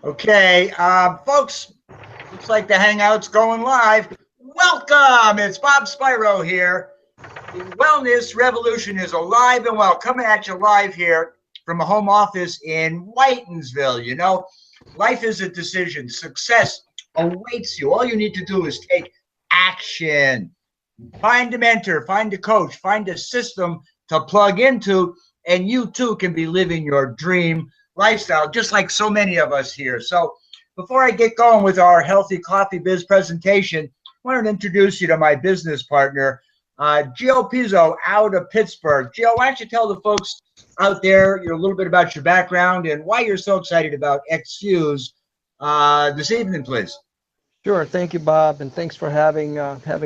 Okay, folks, looks like the Hangout's going live. Welcome! It's Bob Spyro here. The Wellness Revolution is alive and well, coming at you live here from a home office in Whitensville. You know, life is a decision. Success awaits you. All you need to do is take action. Find a mentor, find a coach, find a system to plug into, and you too can be living your dream lifestyle, just like so many of us here. So, before I get going with our Healthy Coffee Biz presentation, I wanted to introduce you to my business partner, Gio Pizzo out of Pittsburgh. Gio, why don't you tell the folks out there a little bit about your background and why you're so excited about XFuse this evening, please? Sure. Thank you, Bob, and thanks for having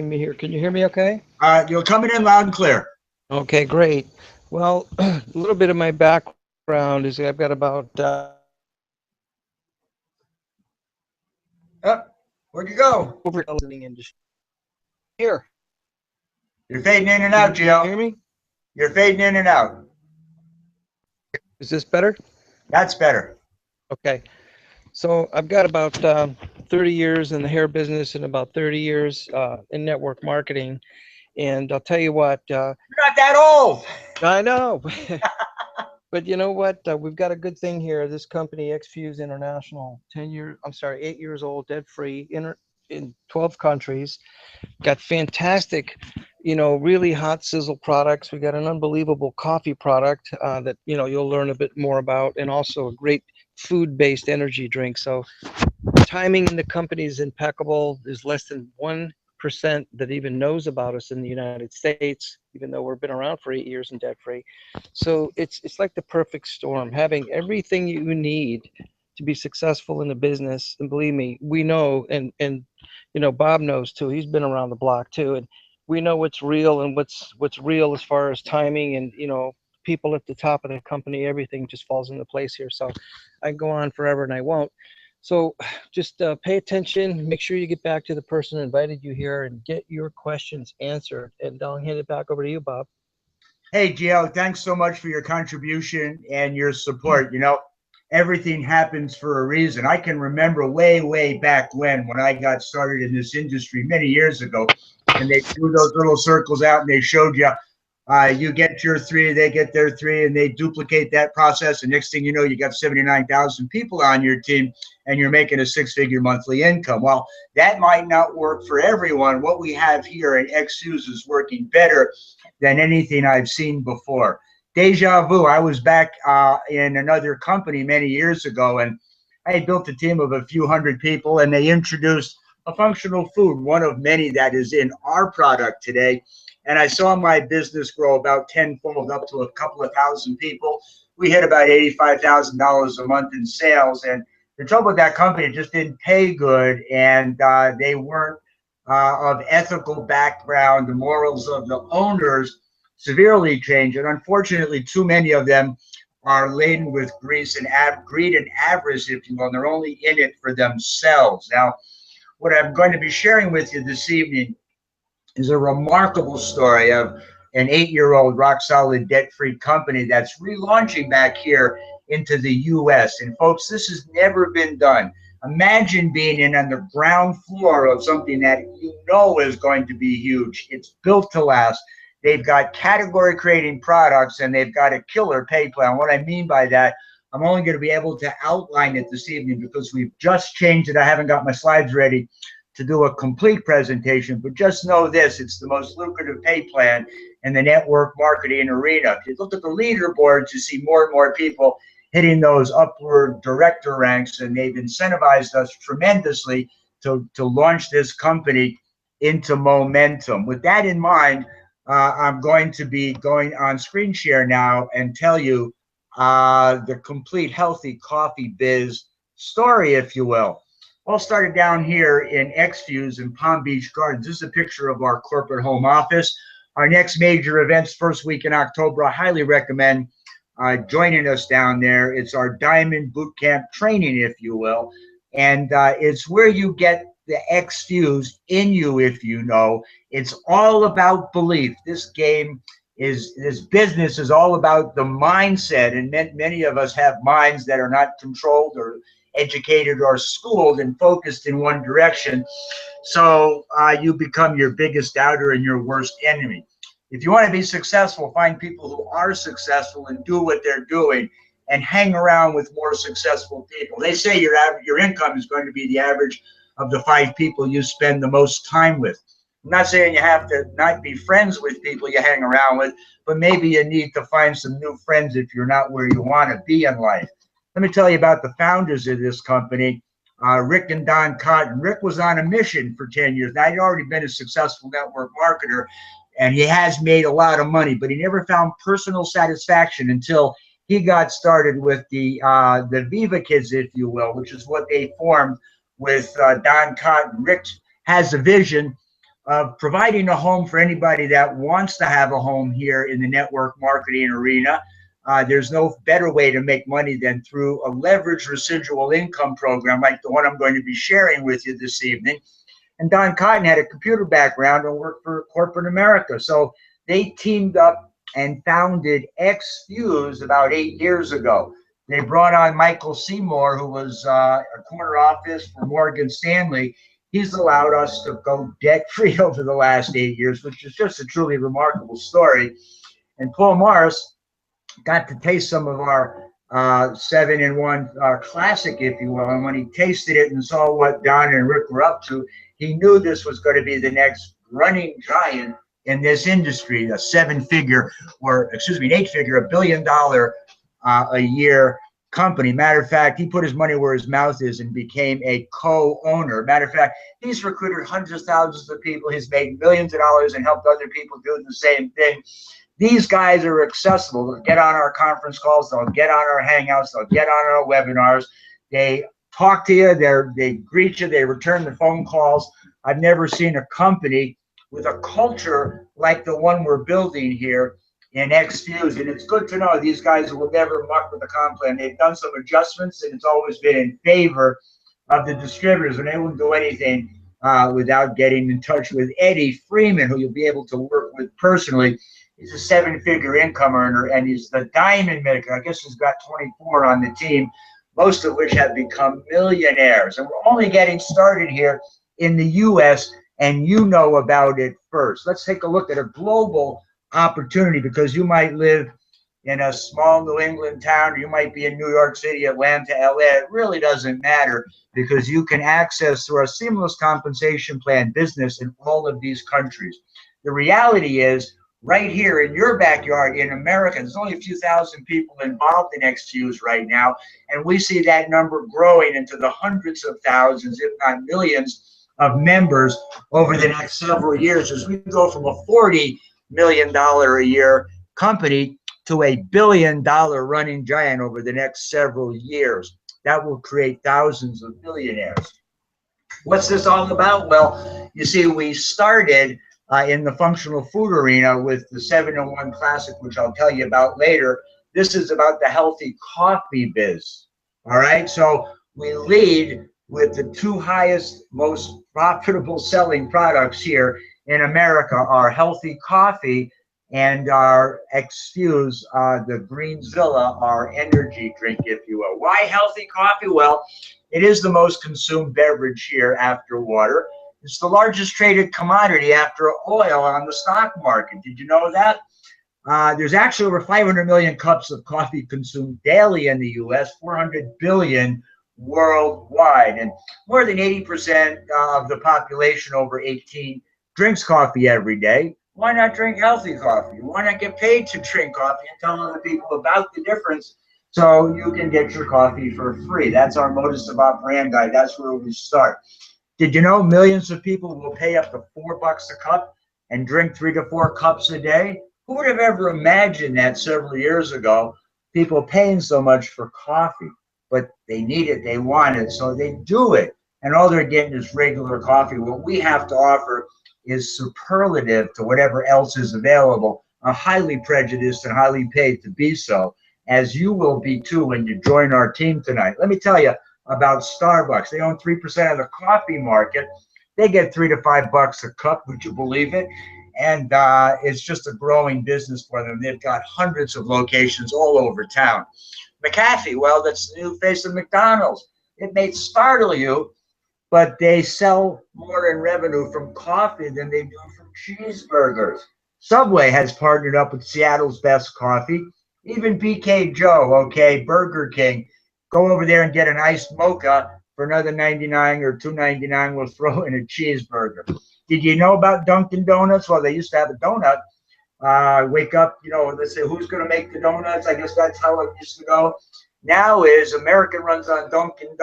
me here. Can you hear me okay? You're coming in loud and clear. Okay, great. Well, a little bit of my background is I've got about 30 Oh, where'd you go? over in industry. Here, You're fading in and can out, you hear Gio. me? You're fading in and out. Is this better? That's better. Okay. So I've got about 30 years in the hair business and about 30 years in network marketing. And I'll tell you what, You're not that old. I know. But you know what? We've got a good thing here. This company, XFuse International, 8 years old, debt free, in 12 countries. Got fantastic, really hot sizzle products. We got an unbelievable coffee product that you'll learn a bit more about, and also a great food-based energy drink. So timing in the company is impeccable. There's less than 1% that even knows about us in the United States, even though we've been around for 8 years and debt free. So it's like the perfect storm, having everything you need to be successful in the business. And believe me, we know, and Bob knows too. He's been around the block too, and we know what's real and what's real as far as timing and people at the top of the company. Everything just falls into place here. So I can go on forever and I won't. So just pay attention, make sure you get back to the person who invited you here and get your questions answered. And I'll hand it back over to you, Bob. Hey, Gio, thanks so much for your contribution and your support. You know, everything happens for a reason. I can remember way, way back when I got started in this industry many years ago, and they drew those little circles out and they showed you you get your three, they get their three, and they duplicate that process. And next thing you know, you got 79,000 people on your team and you're making a six-figure monthly income. Well, that might not work for everyone. What we have here at XFuse is working better than anything I've seen before. Deja vu. I was back in another company many years ago, and I had built a team of a few hundred people, and they introduced a functional food, one of many that is in our product today. And I saw my business grow about tenfold up to a couple of thousand people. We hit about $85,000 a month in sales. And the trouble with that company, it just didn't pay good. And they weren't of ethical background. The morals of the owners severely changed. And unfortunately, too many of them are laden with greed and avarice, if you will. And they're only in it for themselves. Now, what I'm going to be sharing with you this evening is a remarkable story of an 8-year-old rock solid debt free company that's relaunching back here into the US. And folks, this has never been done. Imagine being in on the ground floor of something that you know is going to be huge. It's built to last. They've got category creating products and they've got a killer pay plan. What I mean by that, I'm only going to be able to outline it this evening because we've just changed it. I haven't got my slides ready to do a complete presentation, but just know this, it's the most lucrative pay plan in the network marketing arena. If you look at the leaderboards, you see more and more people hitting those upward director ranks, and they've incentivized us tremendously to launch this company into momentum. With that in mind, I'm going to be going on screen share now and tell you the complete Healthy Coffee Biz story, if you will. All started down here in XFuse in Palm Beach Gardens. This is a picture of our corporate home office. Our next major events, first week in October. I highly recommend joining us down there. It's our Diamond Boot Camp training, if you will. And it's where you get the XFuse in you, if you know. It's all about belief. This game is this business is all about the mindset, and many of us have minds that are not controlled or educated or schooled and focused in one direction. So you become your biggest doubter and your worst enemy. If you want to be successful, find people who are successful and do what they're doing, and hang around with more successful people. They say your income is going to be the average of the 5 people you spend the most time with. I'm not saying you have to not be friends with people you hang around with, but maybe you need to find some new friends if you're not where you want to be in life. Let me tell you about the founders of this company, Rick and Don Cotton. Rick was on a mission for 10 years. Now, he'd already been a successful network marketer, and he has made a lot of money, but he never found personal satisfaction until he got started with the Viva Kids, if you will, which is what they formed with Don Cotton. Rick has a vision of providing a home for anybody that wants to have a home here in the network marketing arena. There's no better way to make money than through a leveraged residual income program like the one I'm going to be sharing with you this evening. And Don Cotton had a computer background and worked for corporate America. So they teamed up and founded XFuse about 8 years ago. They brought on Michael Seymour, who was a corner office for Morgan Stanley. He's allowed us to go debt-free over the last 8 years, which is just a truly remarkable story. And Paul Morris got to taste some of our 7-in-1 classic, if you will. And when he tasted it and saw what Don and Rick were up to, he knew this was going to be the next running giant in this industry, a 7-figure, or excuse me, an 8-figure, $1 billion a year company. Matter of fact, he put his money where his mouth is and became a co-owner. Matter of fact, he's recruited hundreds of thousands of people. He's made millions of dollars and helped other people do the same thing. These guys are accessible. They'll get on our conference calls. They'll get on our hangouts. They'll get on our webinars. They talk to you. They greet you. They return the phone calls. I've never seen a company with a culture like the one we're building here in XFuse. And it's good to know these guys will never muck with the comp plan. They've done some adjustments, and it's always been in favor of the distributors, and they wouldn't do anything without getting in touch with Eddie Freeman, who you'll be able to work with personally. He's a 7-figure income earner, and he's the diamond maker. I guess he's got 24 on the team, most of which have become millionaires. And we're only getting started here in the U.S., and you know about it first. Let's take a look at a global opportunity, because you might live in a small New England town, or you might be in New York City, Atlanta, LA. It really doesn't matter, because you can access through a seamless compensation plan business in all of these countries. The reality is, right here in your backyard in America, there's only a few thousand people involved in XFuse right now, and we see that number growing into the hundreds of thousands, if not millions, of members over the next several years, as we go from a $40 million a year company to a $1 billion running giant over the next several years. That will create thousands of billionaires. What's this all about? Well, you see, we started in the functional food arena with the 7-in-1 Classic, which I'll tell you about later. This is about the healthy coffee biz. All right, so we lead with the 2 highest, most profitable selling products here in America, our healthy coffee and our XFuse, the Greenzilla, our energy drink, if you will. Why healthy coffee? Well, it is the most consumed beverage here after water. It's the largest traded commodity after oil on the stock market. Did you know that? There's actually over 500 million cups of coffee consumed daily in the U.S., 400 billion worldwide, and more than 80% of the population over 18 drinks coffee every day. Why not drink healthy coffee? Why not get paid to drink coffee and tell other people about the difference so you can get your coffee for free? That's our modus operandi. That's where we start. Did you know millions of people will pay up to $4 a cup and drink 3 to 4 cups a day? Who would have ever imagined that several years ago, people paying so much for coffee? But they need it, they want it, so they do it. And all they're getting is regular coffee. What we have to offer is superlative to whatever else is available, are highly prejudiced and highly paid to be so, as you will be too when you join our team tonight. Let me tell you about Starbucks. They own 3% of the coffee market. They get $3 to $5 a cup, would you believe it? And it's just a growing business for them. They've got hundreds of locations all over town. McAfee, well, that's the new face of McDonald's. It may startle you, but they sell more in revenue from coffee than they do from cheeseburgers. Subway has partnered up with Seattle's Best Coffee. Even BK Joe, okay, Burger King, go over there and get an iced mocha for another 99 or 2.99. We'll throw in a cheeseburger. Did you know about Dunkin' Donuts? Well, they used to have a donut. Wake up, let's say who's going to make the donuts? I guess that's how it used to go. Now is American runs on Dunkin',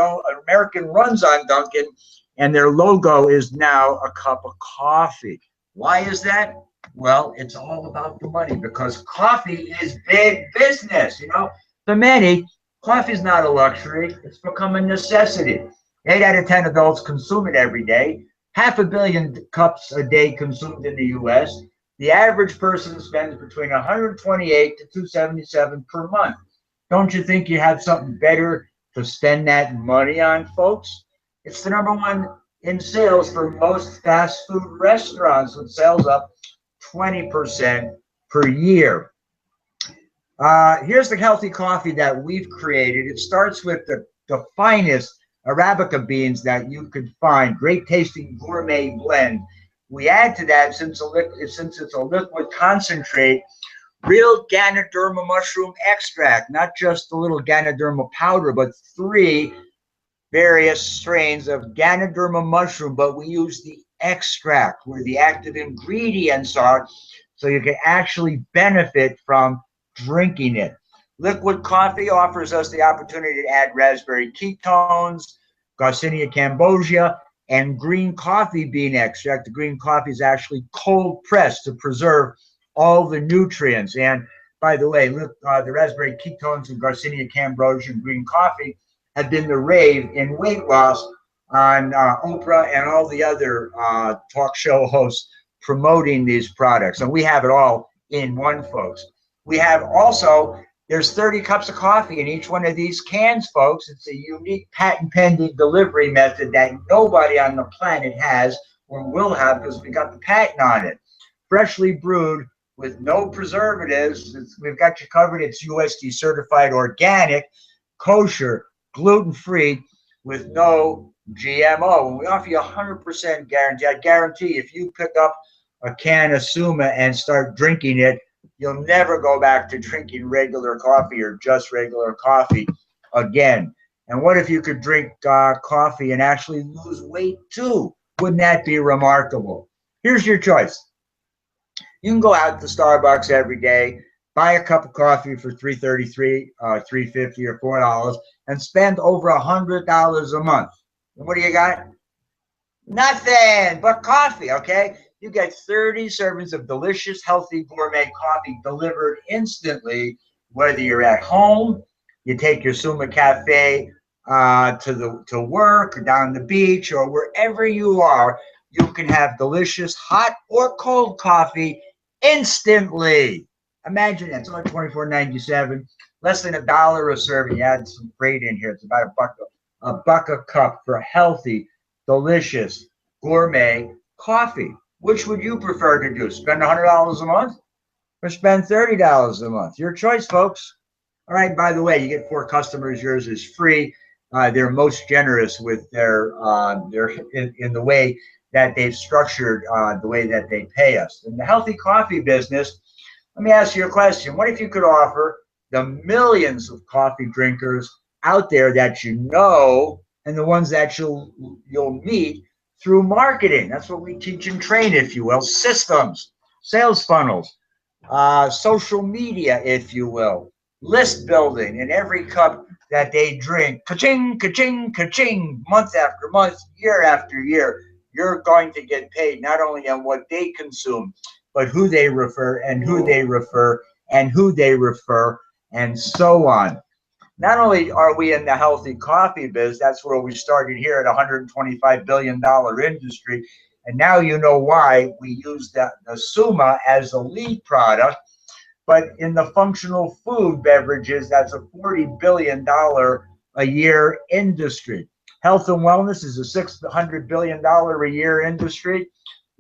and their logo is now a cup of coffee. Why is that? Well, it's all about the money, because coffee is big business. For many, coffee is not a luxury. It's become a necessity. 8 out of 10 adults consume it every day. 500 million cups a day consumed in the U.S. The average person spends between 128 to 277 per month. Don't you think you have something better to spend that money on, folks? It's the number one in sales for most fast food restaurants, with sales up 20% per year. Here's the healthy coffee that we've created. It starts with the finest Arabica beans that you could find. Great tasting gourmet blend. We add to that, since it's a liquid concentrate, real Ganoderma mushroom extract, not just a little Ganoderma powder, but 3 various strains of Ganoderma mushroom, but we use the extract where the active ingredients are, so you can actually benefit from drinking it. Liquid coffee offers us the opportunity to add raspberry ketones, Garcinia cambogia, and green coffee bean extract. The green coffee is actually cold pressed to preserve all the nutrients. And by the way, look, the raspberry ketones and Garcinia cambogia and green coffee have been the rave in weight loss on Oprah and all the other talk show hosts promoting these products. And we have it all in one, folks. We have also, there's 30 cups of coffee in each one of these cans, folks. It's a unique patent pending delivery method that nobody on the planet has or will have, because we got the patent on it. Freshly brewed with no preservatives. We've got you covered. It's USD certified organic, kosher, gluten-free, with no GMO. And we offer you 100% guarantee. I guarantee if you pick up a can of Suma and start drinking it, you'll never go back to drinking regular coffee or just regular coffee again. And what if you could drink coffee and actually lose weight too? Wouldn't that be remarkable? Here's your choice. You can go out to Starbucks every day, buy a cup of coffee for $3.33, $3.50, or $4, and spend over $100 a month. And what do you got? Nothing but coffee, okay? You get 30 servings of delicious, healthy, gourmet coffee delivered instantly, whether you're at home, you take your Suma Cafe to work, or down the beach, or wherever you are. You can have delicious hot or cold coffee instantly. Imagine that. It's only $24.97, less than $1 a serving. You add some freight in here. It's about a buck a cup for healthy, delicious, gourmet coffee. Which would you prefer to do? Spend $100 a month or spend $30 a month? Your choice, folks. All right, by the way, you get 4 customers. Yours is free. They're most generous with their in the way that they've structured the way that they pay us. In the healthy coffee business, let me ask you a question. What if you could offer the millions of coffee drinkers out there that you know, and the ones that you'll meet through marketing? That's what we teach and train, if you will. Systems, sales funnels, social media, if you will, list building in every cup that they drink. Ka-ching, ka-ching, ka-ching, month after month, year after year. You're going to get paid not only on what they consume, but who they refer and who they refer and who they refer, and so on. Not only are we in the healthy coffee biz, that's where we started here at $125 billion industry. And now you know why we use the Suma as a lead product. But in the functional food beverages, that's a $40 billion a year industry. Health and wellness is a $600 billion a year industry.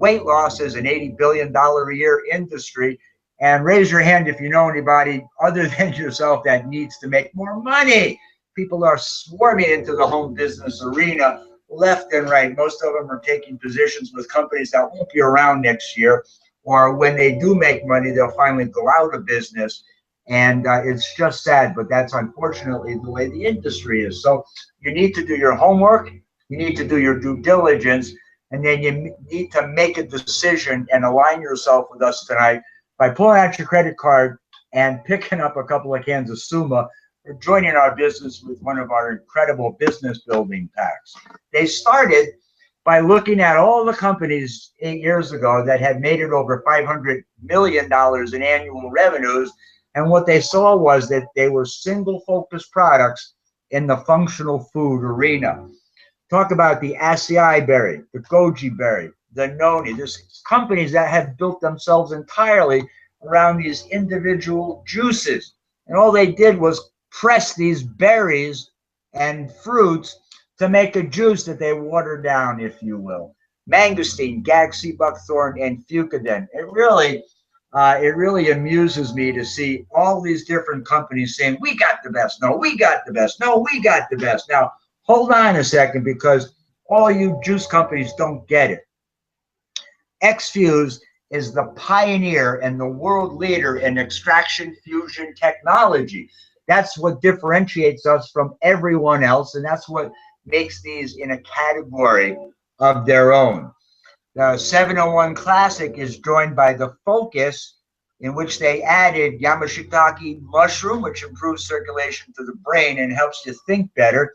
Weight loss is an $80 billion a year industry. And raise your hand if you know anybody other than yourself that needs to make more money. People are swarming into the home business arena left and right. Most of them are taking positions with companies that won't be around next year, or when they do make money, they'll finally go out of business. And it's just sad, but that's unfortunately the way the industry is. So you need to do your homework, you need to do your due diligence, and then you need to make a decision and align yourself with us tonight by pulling out your credit card and picking up a couple of cans of Suma, or joining our business with one of our incredible business building packs. They started by looking at all the companies 8 years ago that had made it over $500 million in annual revenues. And what they saw was that they were single focus products in the functional food arena. Talk about the acai berry, the goji berry, the noni. There's companies that have built themselves entirely around these individual juices. And all they did was press these berries and fruits to make a juice that they water down, if you will. Mangosteen, Gagsi buckthorn, and fucadin. It really amuses me to see all these different companies saying, we got the best. No, we got the best. No, we got the best. Now, hold on a second, because all you juice companies don't get it. Xfuse is the pioneer and the world leader in extraction fusion technology. That's what differentiates us from everyone else, and that's what makes these in a category of their own. The 701 Classic is joined by the Focus, in which they added Yamashitake mushroom, which improves circulation to the brain and helps you think better,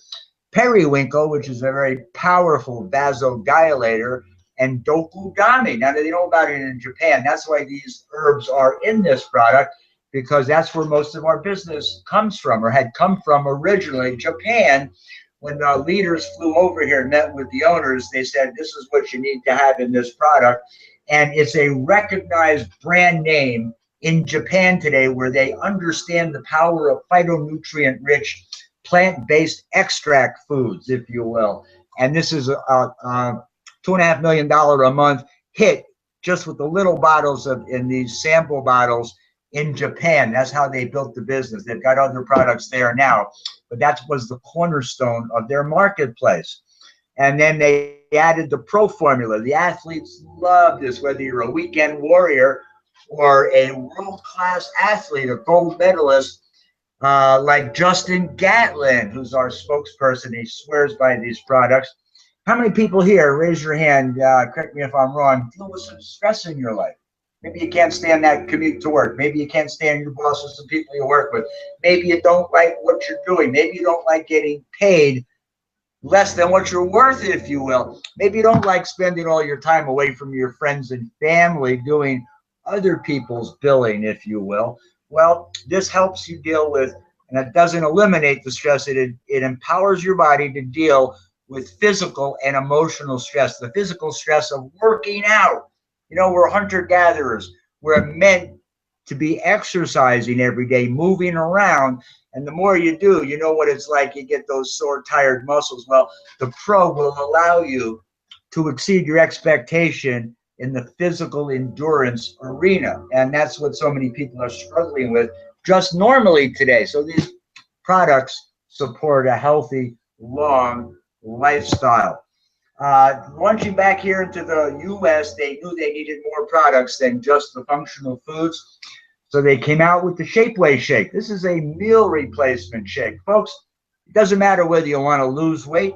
periwinkle, which is a very powerful vasodilator, and dokudame. Now, they know about it in Japan. That's why these herbs are in this product, because that's where most of our business comes from, or had come from originally. Japan, when the leaders flew over here and met with the owners, they said, this is what you need to have in this product. And it's a recognized brand name in Japan today, where they understand the power of phytonutrient-rich, plant-based extract foods, if you will. And this is a $2.5 million a month hit just with the little bottles in these sample bottles in Japan. That's how they built the business. They've got other products there now, but that was the cornerstone of their marketplace. And then they added the Pro Formula. The athletes love this, whether you're a weekend warrior or a world-class athlete, a gold medalist, like Justin Gatlin, who's our spokesperson. He swears by these products. How many people here, raise your hand, correct me if I'm wrong, deal with some stress in your life? Maybe you can't stand that commute to work. Maybe you can't stand your bosses and people you work with. Maybe you don't like what you're doing. Maybe you don't like getting paid less than what you're worth, if you will. Maybe you don't like spending all your time away from your friends and family doing other people's billing, if you will. Well, this helps you deal with, and it doesn't eliminate the stress. It empowers your body to deal with physical and emotional stress. The physical stress of working out. You know, we're hunter-gatherers. We're meant to be exercising every day, moving around. And the more you do, you know what it's like. You get those sore, tired muscles. Well, the Pro will allow you to exceed your expectation in the physical endurance arena. And that's what so many people are struggling with just normally today. So these products support a healthy, long lifestyle. Launching back here into the U.S., they knew they needed more products than just the functional foods. So they came out with the Shapeweigh Shake. This is a meal replacement shake. Folks, it doesn't matter whether you want to lose weight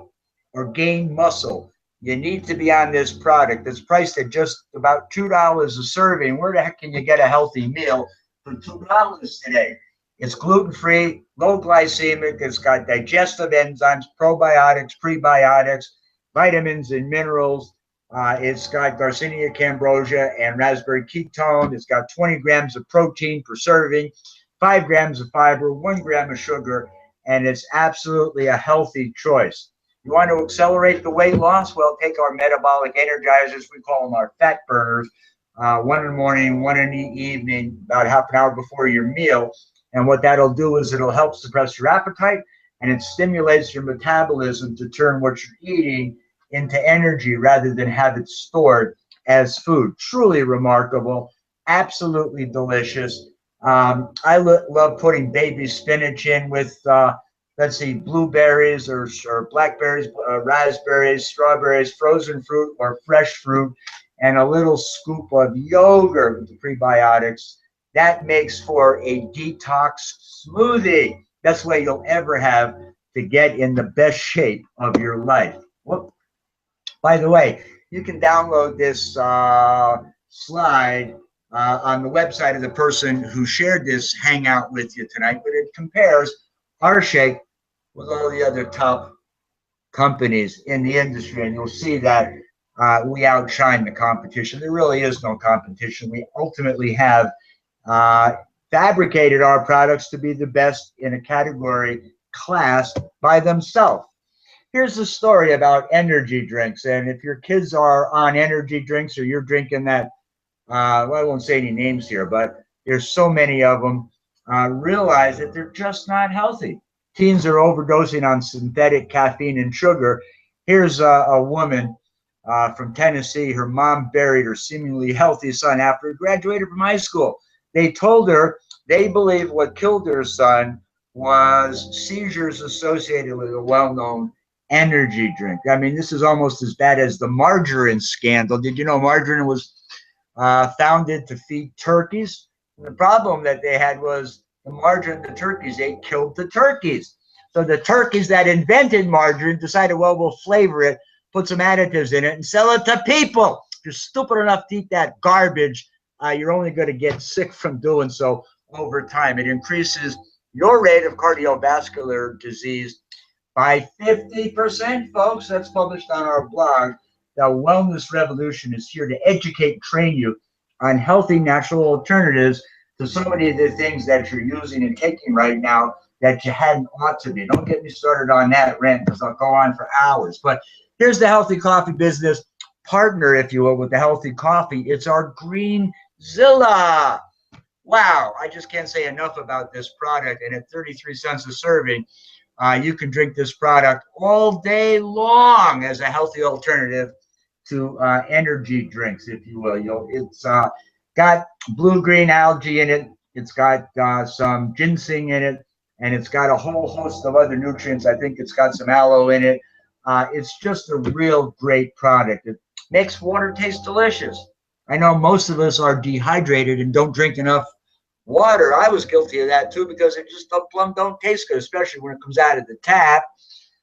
or gain muscle. You need to be on this product. It's priced at just about $2 a serving. Where the heck can you get a healthy meal for $2 today? It's gluten-free, low glycemic. It's got digestive enzymes, probiotics, prebiotics, vitamins and minerals. It's got Garcinia cambrosia and raspberry ketone. It's got 20 grams of protein per serving, 5 grams of fiber, 1 gram of sugar, and it's absolutely a healthy choice. You want to accelerate the weight loss? Well, take our metabolic energizers. We call them our fat burners. One in the morning, one in the evening, about half an hour before your meal. And what that'll do is it'll help suppress your appetite, and it stimulates your metabolism to turn what you're eating into energy rather than have it stored as food. Truly remarkable, absolutely delicious. I love putting baby spinach in with, let's see, blueberries or blackberries, raspberries, strawberries, frozen fruit or fresh fruit, and a little scoop of yogurt with the prebiotics. That makes for a detox smoothie. That's what you'll ever have to get in the best shape of your life. Whoop. By the way, you can download this slide on the website of the person who shared this hangout with you tonight, but it compares our shake with all the other top companies in the industry, and you'll see that we outshine the competition. There really is no competition. We ultimately have uh, fabricated our products to be the best in a category class by themselves. Here's the story about energy drinks. And if your kids are on energy drinks or you're drinking that, well, I won't say any names here, but there's so many of them, realize that they're just not healthy. Teens are overdosing on synthetic caffeine and sugar. Here's a woman from Tennessee. Her mom buried her seemingly healthy son after he graduated from high school. They told her they believe what killed her son was seizures associated with a well-known energy drink. I mean, this is almost as bad as the margarine scandal. Did you know margarine was founded to feed turkeys? And the problem that they had was the margarine the turkeys ate killed the turkeys. So the turkeys that invented margarine decided, well, we'll flavor it, put some additives in it, and sell it to people. If you're stupid enough to eat that garbage, you're only going to get sick from doing so over time. It increases your rate of cardiovascular disease by 50%, folks. That's published on our blog. The Wellness Revolution is here to educate and train you on healthy natural alternatives to so many of the things that you're using and taking right now that you hadn't ought to be. Don't get me started on that rant because I'll go on for hours. But here's the Healthy Coffee business partner, if you will, with the Healthy Coffee. It's our Greenzilla. Wow, I just can't say enough about this product. And at 33 cents a serving, you can drink this product all day long as a healthy alternative to energy drinks, if you will. It's got blue-green algae in it. It's got some ginseng in it, and it's got a whole host of other nutrients. I think it's got some aloe in it. It's just a real great product. It makes water taste delicious. I know most of us are dehydrated and don't drink enough water. I was guilty of that too because it just don't taste good, especially when it comes out of the tap,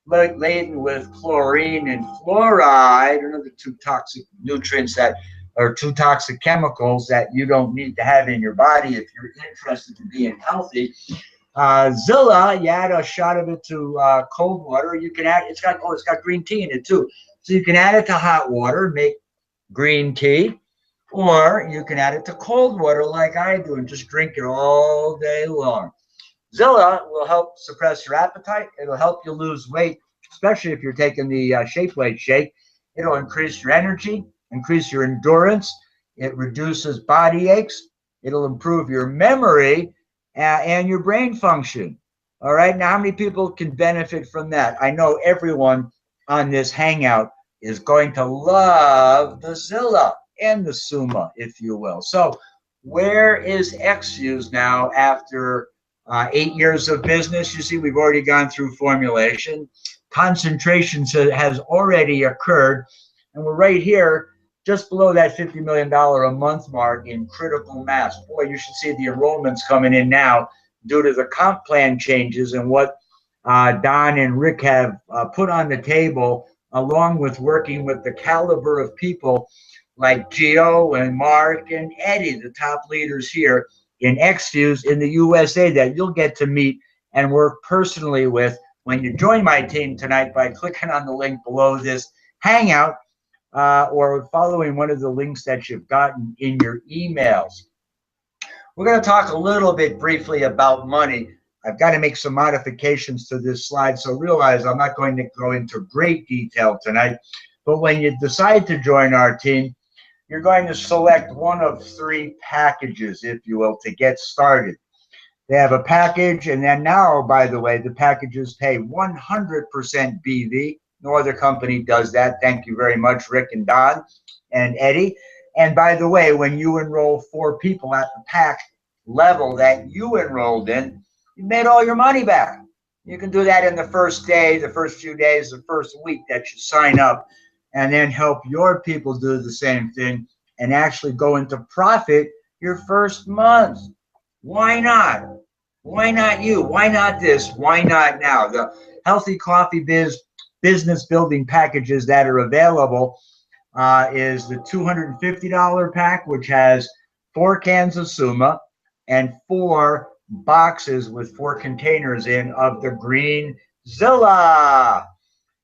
laden with chlorine and fluoride, another two toxic nutrients that are two toxic chemicals that you don't need to have in your body if you're interested in being healthy. Zilla, you add a shot of it to cold water. You can add, it's got green tea in it too. So you can add it to hot water, make green tea, or you can add it to cold water like I do and just drink it all day long. Zilla will help suppress your appetite. It'll help you lose weight, especially if you're taking the Shapeweigh shake. It'll increase your energy, increase your endurance. It reduces body aches. It'll improve your memory and your brain function. All right. Now, how many people can benefit from that? I know everyone on this hangout is going to love the Zilla and the Suma, if you will. So where is XFuse now after 8 years of business? You see, we've already gone through formulation. Concentration has already occurred, and we're right here just below that $50 million a month mark in critical mass. Boy, you should see the enrollments coming in now due to the comp plan changes and what Don and Rick have put on the table, along with working with the caliber of people like Gio and Mark and Eddie, the top leaders here in XFuse in the USA that you'll get to meet and work personally with when you join my team tonight by clicking on the link below this hangout or following one of the links that you've gotten in your emails. We're going to talk a little bit briefly about money. I've got to make some modifications to this slide, so realize I'm not going to go into great detail tonight. But when you decide to join our team, you're going to select one of 3 packages, if you will, to get started. They have a package, and then now, by the way, the packages pay 100% BV. No other company does that. Thank you very much, Rick and Don. and Eddie. And by the way, when you enroll 4 people at the pack level that you enrolled in, you made all your money back. You can do that in the first day, the first few days, the first week that you sign up, and then help your people do the same thing and actually go into profit your first month. Why not? Why not you? Why not this? Why not now? The Healthy Coffee Biz business building packages that are available is the $250 pack, which has 4 cans of Suma and 4 boxes with 4 containers in of the Green Zilla.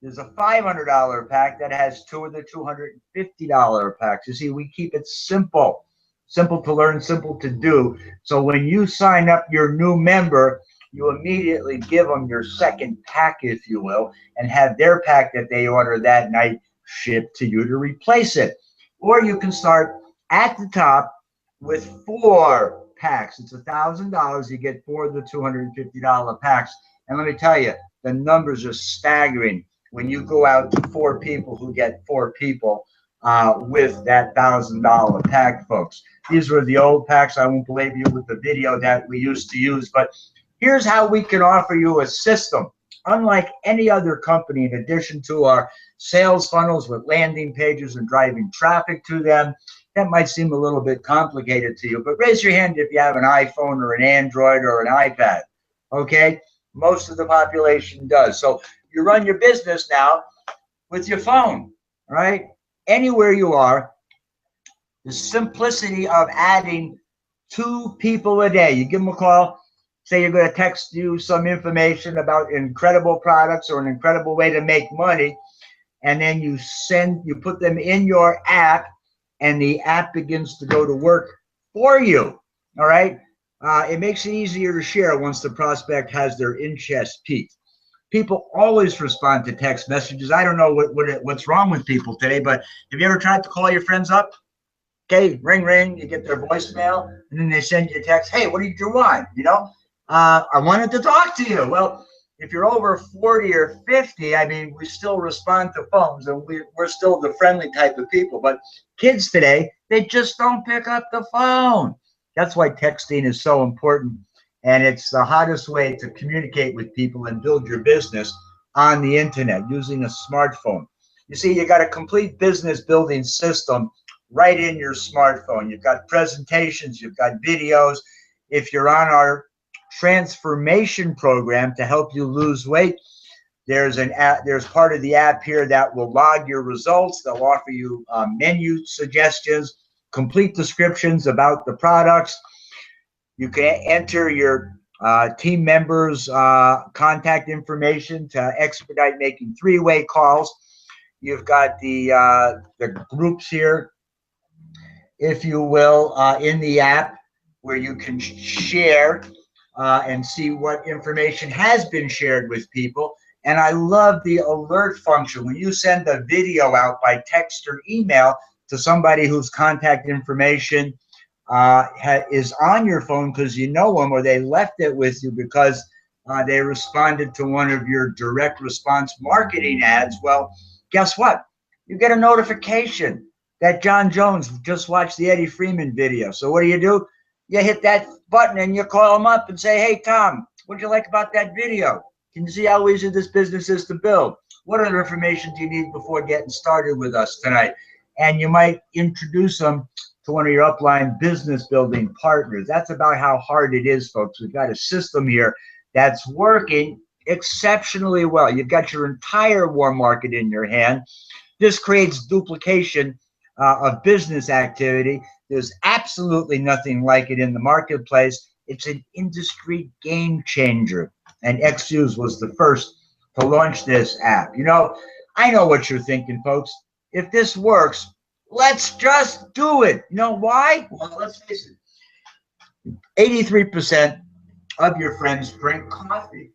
There's a $500 pack that has 2 of the $250 packs. You see, we keep it simple. Simple to learn, simple to do. So when you sign up your new member, you immediately give them your second pack, if you will, and have their pack that they order that night shipped to you to replace it. Or you can start at the top with 4 packs. It's $1,000. You get 4 of the $250 packs. And let me tell you, the numbers are staggering when you go out to 4 people who get 4 people with that $1,000 pack, folks. These were the old packs. I won't belabor you with the video that we used to use, but here's how we can offer you a system. Unlike any other company, in addition to our sales funnels with landing pages and driving traffic to them, that might seem a little bit complicated to you, but raise your hand if you have an iPhone or an Android or an iPad, okay? Most of the population does. So you run your business now with your phone, right? Anywhere you are, the simplicity of adding 2 people a day. You give them a call, say you're going to text you some information about incredible products or an incredible way to make money, and then you put them in your app, and the app begins to go to work for you, all right? It makes it easier to share once the prospect has their interest peaked. People always respond to text messages. I don't know what's wrong with people today, but have you ever tried to call your friends up? Okay, ring, ring, you get their voicemail, and then they send you a text, hey, what did you want? You know, I wanted to talk to you. Well, if you're over 40 or 50, I mean, we still respond to phones, and we're still the friendly type of people. But kids today, they just don't pick up the phone. That's why texting is so important. And it's the hottest way to communicate with people and build your business on the internet using a smartphone. You see, you got a complete business building system right in your smartphone. You've got presentations, you've got videos. If you're on our transformation program to help you lose weight, there's an app, there's part of the app here that will log your results. They'll offer you menu suggestions, complete descriptions about the products. You can enter your team members' contact information to expedite making 3-way calls. You've got the groups here, if you will, in the app where you can share and see what information has been shared with people. And I love the alert function. When you send a video out by text or email to somebody whose contact information is on your phone because you know them, or they left it with you because they responded to one of your direct response marketing ads, well, guess what? You get a notification that John Jones just watched the Eddie Freeman video. So what do? You hit that button and you call him up and say, hey, Tom, what did you like about that video? Can you see how easy this business is to build? What other information do you need before getting started with us tonight? And you might introduce them to one of your upline business building partners. That's about how hard it is, folks. We've got a system here that's working exceptionally well. You've got your entire warm market in your hand. This creates duplication of business activity. There's absolutely nothing like it in the marketplace. It's an industry game changer. And XFuse was the first to launch this app. You know, I know what you're thinking, folks. If this works, let's just do it. You know why? Well, let's face it. 83% of your friends drink coffee.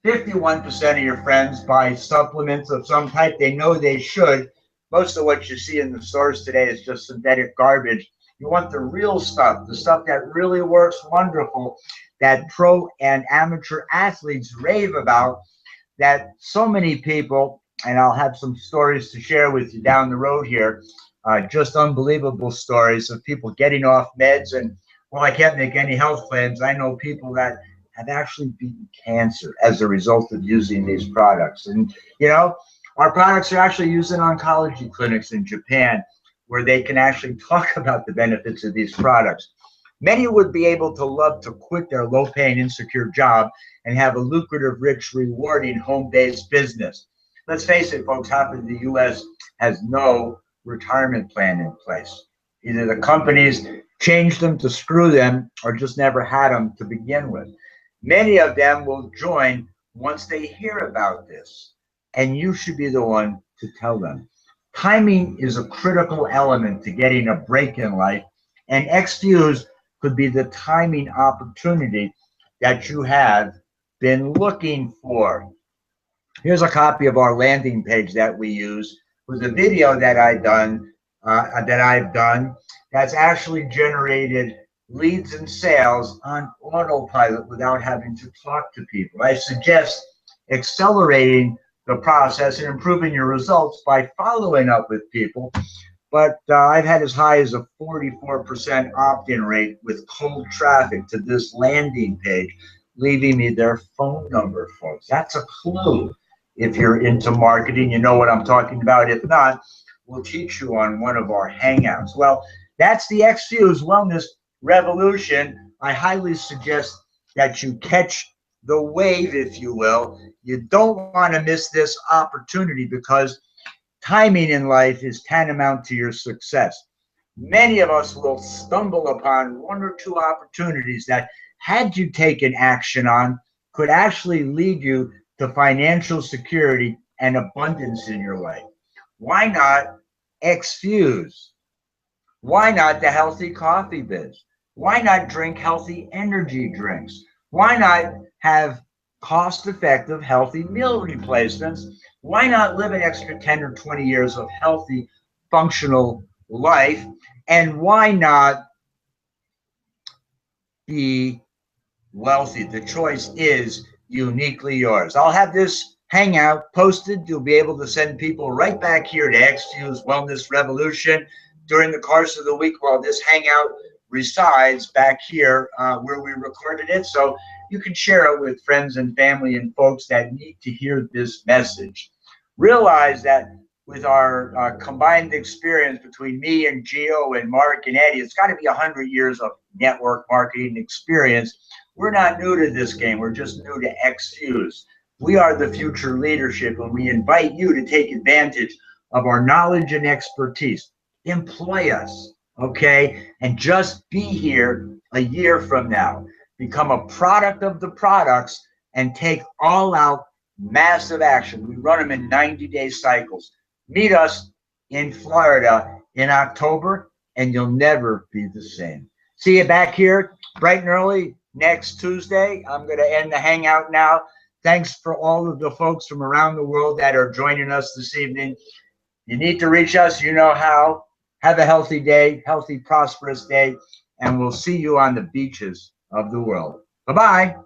51% of your friends buy supplements of some type. They know they should. Most of what you see in the stores today is just synthetic garbage. You want the real stuff, the stuff that really works wonderful, that pro and amateur athletes rave about, that so many people and I'll have some stories to share with you down the road here. Just unbelievable stories of people getting off meds. And well, I can't make any health claims. I know people that have actually beaten cancer as a result of using these products. And, you know, our products are actually used in oncology clinics in Japan, where they can actually talk about the benefits of these products. Many would be able to love to quit their low-paying, insecure job and have a lucrative, rich, rewarding home-based business. Let's face it, folks, half of the U.S. has no retirement plan in place. Either the companies changed them to screw them or just never had them to begin with. Many of them will join once they hear about this, and you should be the one to tell them. Timing is a critical element to getting a break in life, and X-Fuse could be the timing opportunity that you have been looking for. Here's a copy of our landing page that we use with a video that I've done that's actually generated leads and sales on autopilot without having to talk to people. I suggest accelerating the process and improving your results by following up with people. But I've had as high as a 44% opt-in rate with cold traffic to this landing page, leaving me their phone number, folks. That's a clue. If you're into marketing, you know what I'm talking about. If not, we'll teach you on one of our hangouts. Well, that's the X-Fuse Wellness Revolution. I highly suggest that you catch the wave, if you will. You don't want to miss this opportunity because timing in life is tantamount to your success. Many of us will stumble upon one or two opportunities that, had you taken action on, could actually lead you to financial security and abundance in your life. Why not X-Fuse? Why not the healthy coffee biz? Why not drink healthy energy drinks? Why not have cost-effective healthy meal replacements? Why not live an extra 10 or 20 years of healthy, functional life? And why not be wealthy? The choice is uniquely yours. I'll have this hangout posted. You'll be able to send people right back here to X-Fuse Wellness Revolution during the course of the week while this hangout resides back here where we recorded it. So you can share it with friends and family and folks that need to hear this message. Realize that with our combined experience between me and Gio and Mark and Eddie, it's got to be 100 years of network marketing experience. We're not new to this game. We're just new to X-Fuse. We are the future leadership, and we invite you to take advantage of our knowledge and expertise. Employ us, okay? And just be here a year from now. Become a product of the products and take all out massive action. We run them in 90-day cycles. Meet us in Florida in October, and you'll never be the same. See you back here bright and early next Tuesday. I'm going to end the hangout now. Thanks for all of the folks from around the world that are joining us this evening. You need to reach us. You know how. Have a healthy day, healthy, prosperous day, and we'll see you on the beaches of the world. Bye-bye.